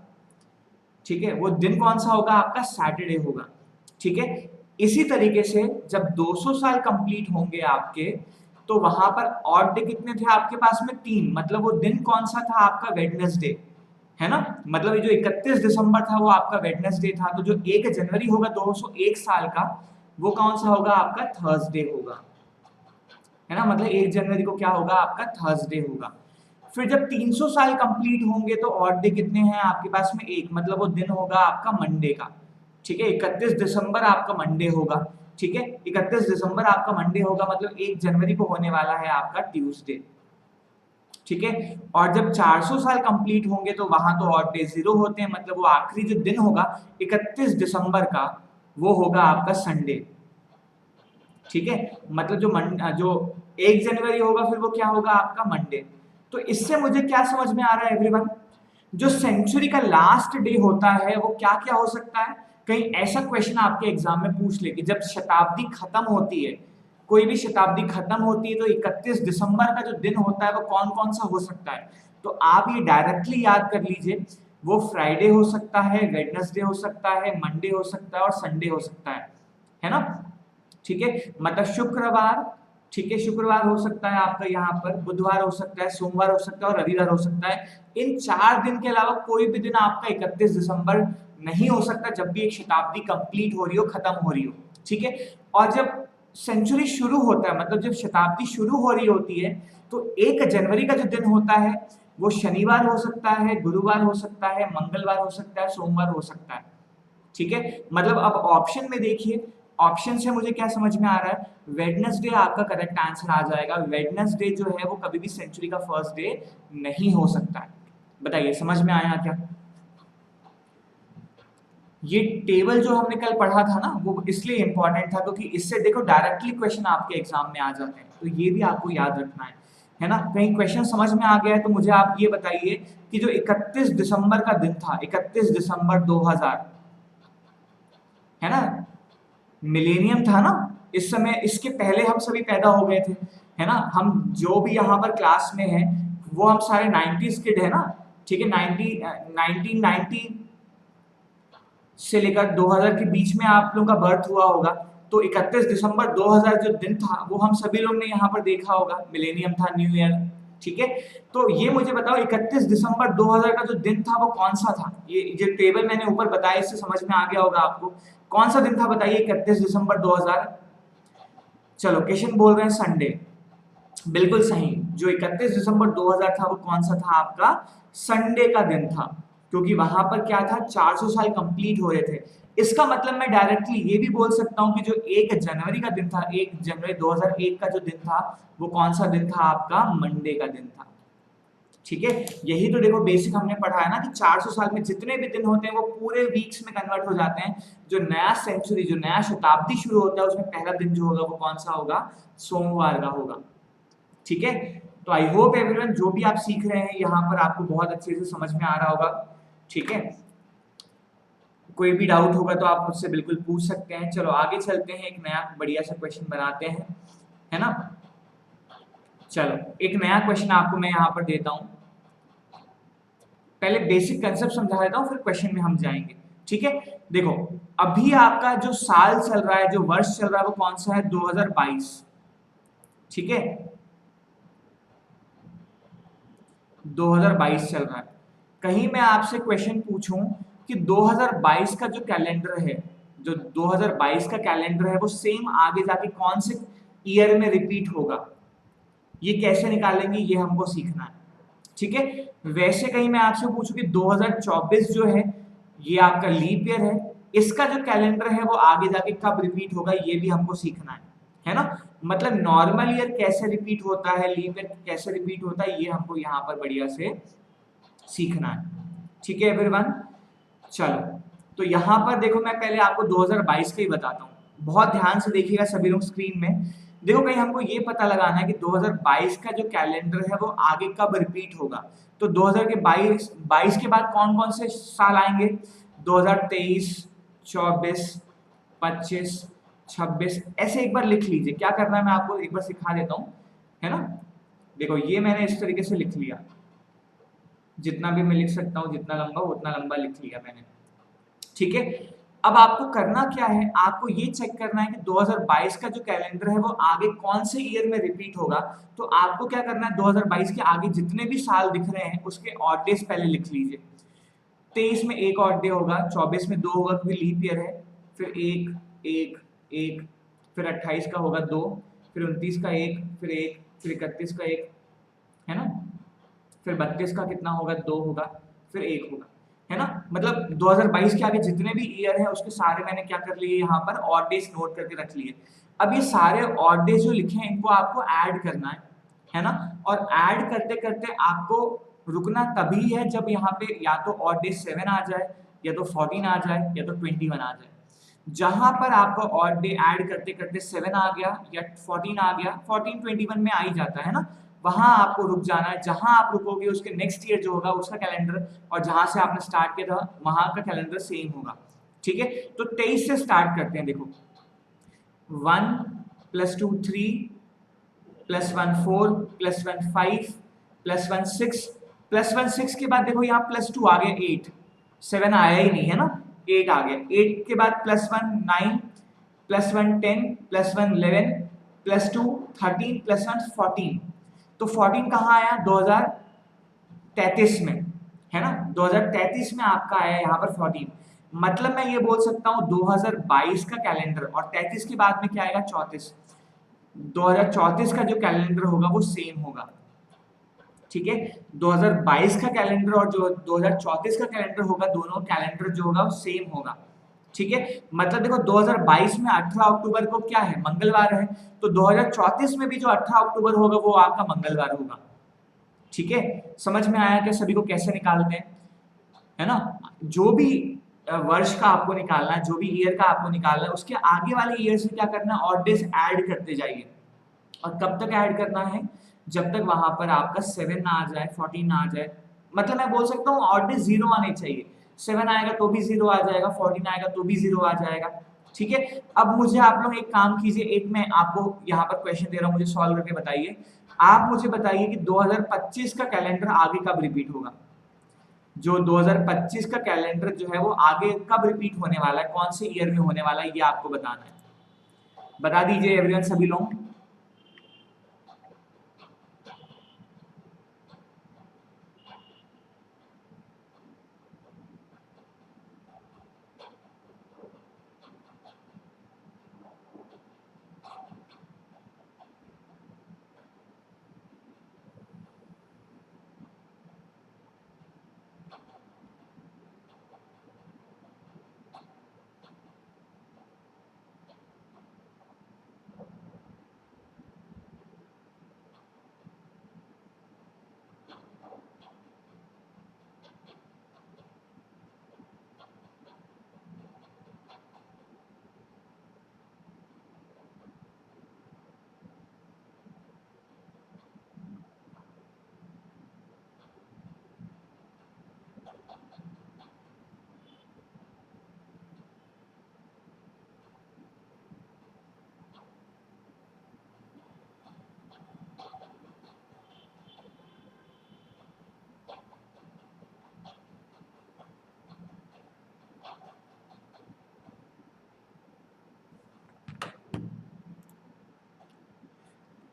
ठीक है, वो दिन कौन सा होगा आपका सैटरडे होगा। ठीक है, इसी तरीके से जब 200 साल कंप्लीट होंगे आपके तो वहां पर ऑड डे कितने थे आपके पास में 3। मतलब वो दिन कौन सा था आपका वेडनेसडे, है ना। मतलब ये जो 31 दिसंबर था वो आपका वेडनेसडे था। तो जो 1 जनवरी होगा 201 साल का वो कौन सा होगा आपका थर्सडे होगा, है ना। मतलब 1 जनवरी को क्या होगा आपका थर्सडे होगा। फिर जब 300 साल कंप्लीट होंगे तो ऑड डे कितने हैं आपके पास में 1। मतलब वो दिन होगा आपका मंडे का। ठीक है, 31 दिसंबर आपका मंडे होगा। ठीक है, 31 दिसंबर आपका मंडे होगा मतलब 1 जनवरी को होने वाला है आपका ट्यूसडे। ठीक है, और जब 400 साल कंप्लीट होंगे तो वहां तो ऑड डे 0 होते हैं। मतलब वो आखिरी जो दिन होगा 31 दिसंबर का वो होगा आपका संडे। ठीक है, मतलब जो 1 जनवरी होगा फिर वो क्या होगा आपका मंडे। तो इससे मुझे क्या समझ में आ रहा है एवरीवन, जो सेंचुरी का लास्ट डे होता है वो क्या क्या हो सकता है। कहीं ऐसा क्वेश्चन आपके एग्जाम में पूछ ले कि जब शताब्दी खत्म होती है, कोई भी शताब्दी खत्म होती है तो 31 दिसंबर का जो दिन होता है वो कौन कौन सा हो सकता है। तो आप ये डायरेक्टली याद कर लीजिए, वो फ्राइडे हो सकता है, वेडनेसडे हो सकता है, मंडे हो सकता है और संडे हो सकता है ना। ठीक है, मतलब शुक्रवार, ठीक है, शुक्रवार हो सकता है आपका यहाँ पर, बुधवार हो सकता है, सोमवार हो सकता है और रविवार हो सकता है। इन 4 दिन के अलावा कोई भी दिन आपका 31 दिसंबर नहीं हो सकता जब भी एक शताब्दी कंप्लीट हो रही हो, खत्म हो रही हो। ठीक है, और जब सेंचुरी शुरू होता है मतलब जब शताब्दी शुरू हो रही होती है तो 1 जनवरी का जो दिन होता है वो शनिवार हो सकता है, गुरुवार हो सकता है, मंगलवार हो सकता है, सोमवार हो सकता है। ठीक है, मतलब अब ऑप्शन में देखिए, ऑप्शन से मुझे क्या समझ में आ रहा है, वेडनेसडे आपका करेक्ट आंसर आ जाएगा। वेडनेसडे जो है वो कभी भी सेंचुरी का फर्स्ट डे नहीं हो सकता है। बताइए समझ में आया क्या? ये टेबल जो हमने कल पढ़ा था ना वो इसलिए इंपॉर्टेंट था क्योंकि इससे देखो डायरेक्टली क्वेश्चन आपके एग्जाम में आ जाते हैं, तो ये भी आपको याद रखना है ना। कहीं क्वेश्चन समझ में आ गया है तो मुझे आप ये बताइए कि जो 31 दिसंबर का दिन था, 31 दिसंबर 2000, है ना, मिलेनियम था ना। इस समय इसके पहले हम सभी पैदा हो गए थे, है ना। हम जो भी यहाँ पर क्लास में हैं वो हम सारे 90s किड है ना। ठीक है, 1990 से लेकर 2000 के बीच में आप लोगों का बर्थ हुआ होगा। तो 31 दिसंबर 2000 जो दिन था वो हम सभी लोग ने यहाँ पर देखा होगा, मिलेनियम था, न्यू ईयर। ठीक है, तो ये मुझे बताओ 31 दिसंबर 2000 का जो दिन था वो कौन सा था। ये जो टेबल मैंने ऊपर बताया इससे समझ में आ गया होगा आपको, कौन सा दिन था बताइए 31 दिसंबर 2000। चलो क्वेश्चन बोल रहे हैं संडे, बिल्कुल सही। जो 31 दिसंबर 2000 था वो कौन सा था आपका संडे का दिन था, क्योंकि वहां पर क्या था 400 साल कंप्लीट हो रहे थे। इसका मतलब मैं डायरेक्टली ये भी बोल सकता हूँ कि जो 1 जनवरी का दिन था, 1 जनवरी 2001 का जो दिन था वो कौन सा दिन था आपका मंडे का दिन था। ठीक है, यही तो देखो बेसिक हमने पढ़ा है ना कि 400 साल में जितने भी दिन होते हैं वो पूरे वीक्स में कन्वर्ट हो जाते हैं। जो नया सेंचुरी, जो नया शताब्दी शुरू होता है उसमें पहला दिन जो होगा वो कौन सा होगा, सोमवार का होगा। ठीक है, तो आई होप एवरीवन जो भी आप सीख रहे हैं यहाँ पर आपको बहुत अच्छे से समझ में आ रहा होगा। ठीक है, कोई भी डाउट होगा तो आप मुझसे बिल्कुल पूछ सकते हैं। चलो आगे चलते हैं, एक नया बढ़िया सा क्वेश्चन बनाते हैं, है ना। चलो एक नया क्वेश्चन आपको मैं यहाँ पर देता हूँ। पहले बेसिक कंसेप्ट समझा देता हूँ फिर क्वेश्चन में हम जाएंगे। ठीक है, देखो अभी आपका जो साल चल रहा है, जो वर्ष चल रहा है वो कौन सा है, 2022। ठीक है, 2022 चल रहा है। कहीं मैं आपसे क्वेश्चन पूछूं कि 2022 का जो कैलेंडर है, जो 2022 का कैलेंडर है वो सेम आगे जाके कौन से ईयर में रिपीट होगा, ये कैसे निकालेंगे ये हमको सीखना है। ठीक है, वैसे कहीं मैं आपसे पूछूं कि 2024 जो है ये आपका लीप ईयर है, इसका जो कैलेंडर है वो आगे जाके कब रिपीट होगा ये भी हमको सीखना है ना। मतलब नॉर्मल ईयर कैसे रिपीट होता है, लीप ईयर कैसे रिपीट होता है, ये हमको यहाँ पर बढ़िया से सीखना है। ठीक है एवरीवन, चलो तो यहाँ पर देखो मैं पहले आपको 2022 का ही बताता हूँ, बहुत ध्यान से देखिएगा सभी लोग स्क्रीन में। देखो कहीं हमको ये पता लगाना है कि 2022 का जो कैलेंडर है वो आगे कब रिपीट होगा। तो 2022 के बाद कौन कौन से साल आएंगे, 2023, 24, 25, 26, ऐसे एक बार लिख लीजिए। क्या करना है मैं आपको एक बार सिखा देता हूँ, है ना। देखो ये मैंने इस तरीके से लिख लिया, जितना भी मैं लिख सकता हूँ, जितना लंबा उतना लंबा लिख लिया मैंने, ठीक है। अब आपको करना क्या है, आपको ये चेक करना है कि 2022 का जो कैलेंडर है वो आगे कौन से ईयर में रिपीट होगा। तो आपको क्या करना है, 2022 के आगे जितने भी साल दिख रहे हैं उसके ऑड डेज पहले लिख लीजिए। 23 में एक ऑड डे होगा, 24 में 2 होगा क्योंकि लीप ईयर है, फिर एक एक एक, फिर 28 का होगा 2, फिर 29 का एक, फिर 31 का एक, है ना। फिर 32 का कितना होगा, 2 होगा, फिर 1 होगा, है ना। मतलब 2022 के आगे जितने भी ईयर हैं उसके सारे मैंने क्या कर लिए यहाँ पर ऑड डेज नोट करके रख लिए। अब ये सारे ऑड डेज जो लिखे हैं इनको आपको ऐड करना है ना। और ऐड करते करते आपको रुकना तभी है जब यहाँ पे या तो ऑड डेज 7 आ जाए, या तो 14 आ जाए, या तो 21 आ जाए। जहां पर आपका ऑड डे ऐड करते करते 7 आ गया या 14 आ गया, 14 21 में आ ही जाता है ना, वहां आपको रुक जाना है। जहां आप रुकोगे उसके नेक्स्ट ईयर जो होगा उसका कैलेंडर और जहां से आपने स्टार्ट किया था वहां का कैलेंडर सेम होगा, ठीक है। तो 23 से स्टार्ट करते हैं। देखो 1 + 2 3 + 1 4 + 1 5 + 1 6 + 1 6 के बाद देखो यहाँ +2 आ गया 8, 7 आया ही नहीं है ना, 8 आ गया। 8 के बाद +1 9 +1 10 +1 11 +2 13 +1 14। तो 14 कहाँ आया, 2033 में, है ना। 2033 में आपका आया यहाँ पर 14। मतलब मैं ये बोल सकता हूँ 2022 का कैलेंडर और 33 के बाद में क्या आएगा, 34। 2034 का जो कैलेंडर होगा वो सेम होगा, ठीक है। 2022 का कैलेंडर और जो 2034 का कैलेंडर होगा, दोनों कैलेंडर जो होगा वो सेम होगा, ठीक है। मतलब देखो 2022 में 18 अक्टूबर को क्या है, मंगलवार है। तो 2034 में भी जो 18 अक्टूबर होगा वो आपका मंगलवार होगा, ठीक है। समझ में आया कि सभी को कैसे निकालते हैं, है ना। जो भी वर्ष का आपको निकालना है, जो भी ईयर का आपको निकालना है, उसके आगे वाले ईयर से क्या करना है, ऑड डेज ऐड करते जाइए। और कब तक ऐड करना है, जब तक वहां पर आपका 7 ना आ जाए, 14 ना आ जाए। मतलब मैं बोल सकता हूँ ऑड डेज 0 आने चाहिए। 7 आएगा तो भी 0 आ जाएगा, 14 आएगा तो भी 0 आ जाएगा, ठीक है। अब मुझे आप लोग एक काम कीजिए, एक मैं आपको यहाँ पर क्वेश्चन दे रहा हूँ, मुझे सॉल्व करके बताइए। आप मुझे बताइए कि 2025 का कैलेंडर आगे कब रिपीट होगा। जो 2025 का कैलेंडर जो है वो आगे कब रिपीट होने वाला है, कौन से ईयर में होने वाला है, ये आपको बताना है। बता दीजिए एवरीवन, सभी लोग।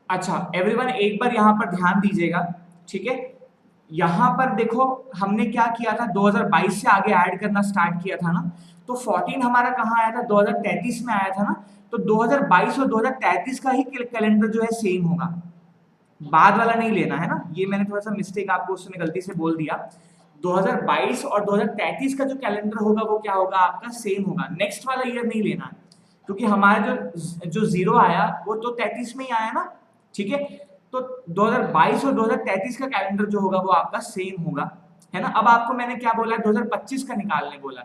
अच्छा एवरीवन, एक बार यहाँ पर ध्यान दीजिएगा, ठीक है। यहाँ पर देखो हमने क्या किया था, 2022 से आगे ऐड करना स्टार्ट किया था ना। तो 14 हमारा कहाँ आया था, 2033 में आया था ना। तो 2022 और 2033 का ही कैलेंडर जो है सेम होगा, बाद वाला नहीं लेना है ना। ये मैंने थोड़ा सा मिस्टेक आपको उस समय गलती से बोल दिया। 2022 और 2033 का जो कैलेंडर होगा वो क्या होगा, आपका सेम होगा। नेक्स्ट वाला ईयर नहीं लेना है, क्योंकि हमारा जो जो 0 आया वो तो 33 में ही आया ना, ठीक है। तो 2022 और 2033 का कैलेंडर जो होगा वो आपका सेम होगा, है ना। अब आपको मैंने क्या बोला, 2025 का निकालने बोला।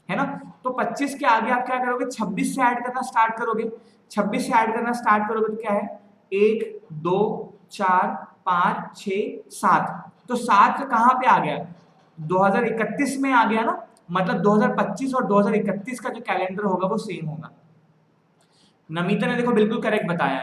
है ना। तो 25 के आगे आप क्या करोगे, 26 से ऐड करना स्टार्ट करोगे। 26 से ऐड करना स्टार्ट करोगे तो क्या है, 1 2 4 5 6 7, तो 7 कहां पे आ गया, 2031 में आ गया ना, मतलब 2025 और 2031 का जो कैलेंडर होगा वो सेम होगा। नमिता ने देखो बिल्कुल करेक्ट बताया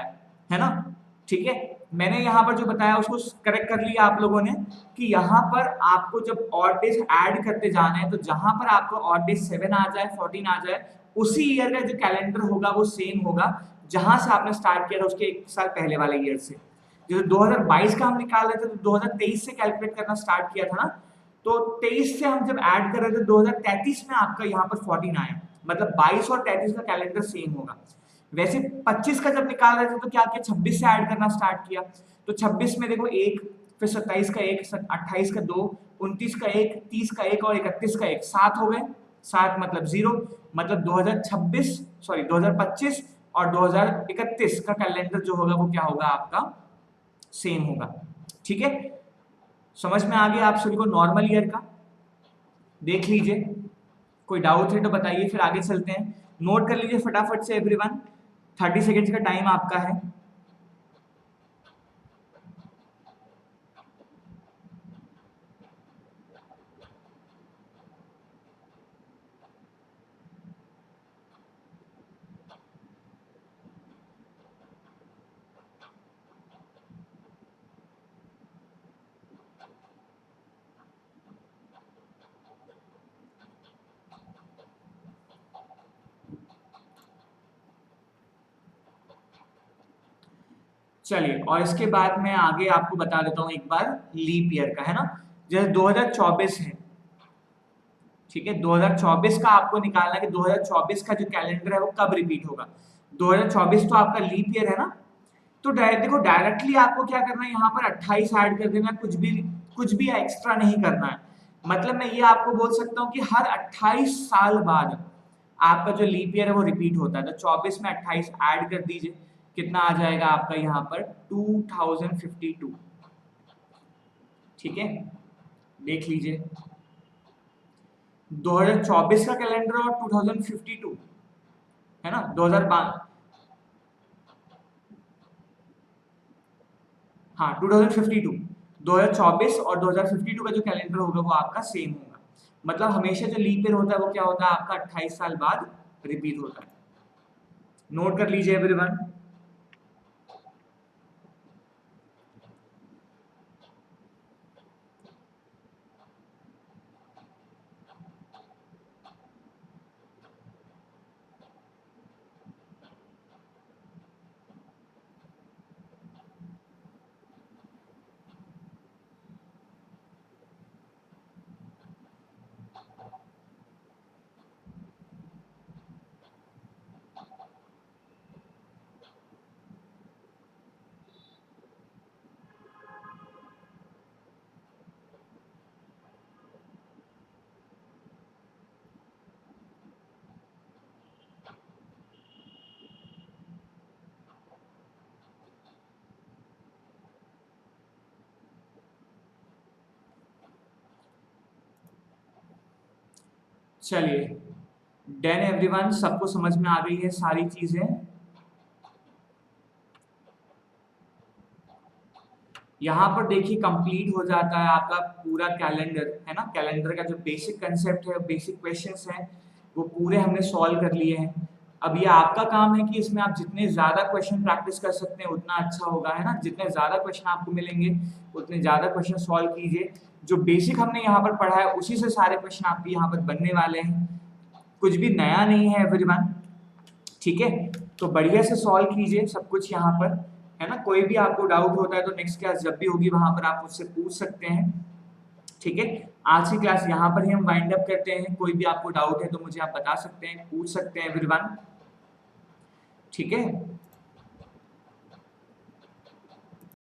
है ना, ठीक है। मैंने यहाँ पर जो बताया उसको करेक्ट कर लिया आप लोगों ने, कि यहाँ पर आपको जब ऑड डेज ऐड करते जाना है तो जहां पर आपको ऑड डेज 7 आ जाए 14 आ जाए, उसी ईयर का जो कैलेंडर होगा वो सेम होगा जहां से आपने स्टार्ट किया था उसके 1 साल पहले वाले ईयर से। जैसे 2022 का हम निकाल रहे थे तो 2023 से कैलकुलेट करना स्टार्ट किया था ना, तो 23 से हम जब ऐड कर रहे थे 2033 में आपका यहाँ पर 14 आया, मतलब 22 और 33 का कैलेंडर सेम होगा। वैसे 25 का जब निकाल रहे थे तो क्या किया, 26 से ऐड करना स्टार्ट किया, तो 26 में देखो 1, फिर 27 का 1, 28 का 2, 29 का 1, 30 का 1 और 31 का 1, 7 हो गए। 7 मतलब 0, मतलब 2025 और 2031 का कैलेंडर जो होगा वो क्या होगा आपका, सेम होगा। ठीक है, समझ में आ गया आप सभी को नॉर्मल ईयर का, देख लीजिए, कोई डाउट है तो बताइए, फिर आगे चलते हैं। नोट कर लीजिए फटाफट से एवरीवन, 30 सेकेंड्स का टाइम आपका है। चलिए, और इसके बाद मैं आगे आपको बता देता हूं एक बार लीप ईयर का, है ना। जैसे 2024 है, ठीक है, 2024 का आपको निकालना है कि 2024 का जो कैलेंडर है वो कब रिपीट होगा। 2024 तो आपका लीप ईयर है ना, तो देखो डायरेक्टली आपको क्या करना है, यहाँ पर 28 ऐड कर देना, कुछ भी एक्स्ट्रा नहीं करना है। मतलब मैं ये आपको बोल सकता हूँ कि हर 28 साल बाद आपका जो लीप ईयर है वो रिपीट होता है, तो 24 में 28 ऐड कर दीजिए, कितना आ जाएगा आपका यहाँ पर 2052। ठीक है, देख लीजिए 2024 का कैलेंडर और 2052, है ना, 2005, हाँ 2052, 2024 और 2052 का जो कैलेंडर होगा वो आपका सेम होगा। मतलब हमेशा जो लीप ईयर होता है वो क्या होता है आपका 28 साल बाद रिपीट होता है। नोट कर लीजिए एवरीवन। चलिए, डन एवरीवन, सबको समझ में आ गई है सारी चीजें। यहाँ पर देखिए कंप्लीट हो जाता है आपका पूरा कैलेंडर, है ना। कैलेंडर का जो बेसिक कंसेप्ट है, बेसिक क्वेश्चंस हैं, वो पूरे हमने सॉल्व कर लिए हैं। अब ये आपका काम है कि इसमें आप जितने ज्यादा क्वेश्चन प्रैक्टिस कर सकते हैं उतना अच्छा होगा, है ना। जितने ज्यादा क्वेश्चन आपको मिलेंगे उतने ज्यादा क्वेश्चन सॉल्व कीजिए। जो बेसिक हमने यहाँ पर पढ़ा है उसी से सारे क्वेश्चन आपके यहाँ पर बनने वाले हैं, कुछ भी नया नहीं है एवरीवन। ठीक है, तो बढ़िया से सॉल्व कीजिए सब कुछ यहाँ पर, है ना। कोई भी आपको डाउट होता है तो नेक्स्ट क्लास जब भी होगी वहां पर आप मुझसे पूछ सकते हैं। ठीक है, आज की क्लास यहाँ पर ही हम वाइंड अप करते हैं। कोई भी आपको डाउट है तो मुझे आप बता सकते हैं, पूछ सकते हैं एवरीवन। ठीक है।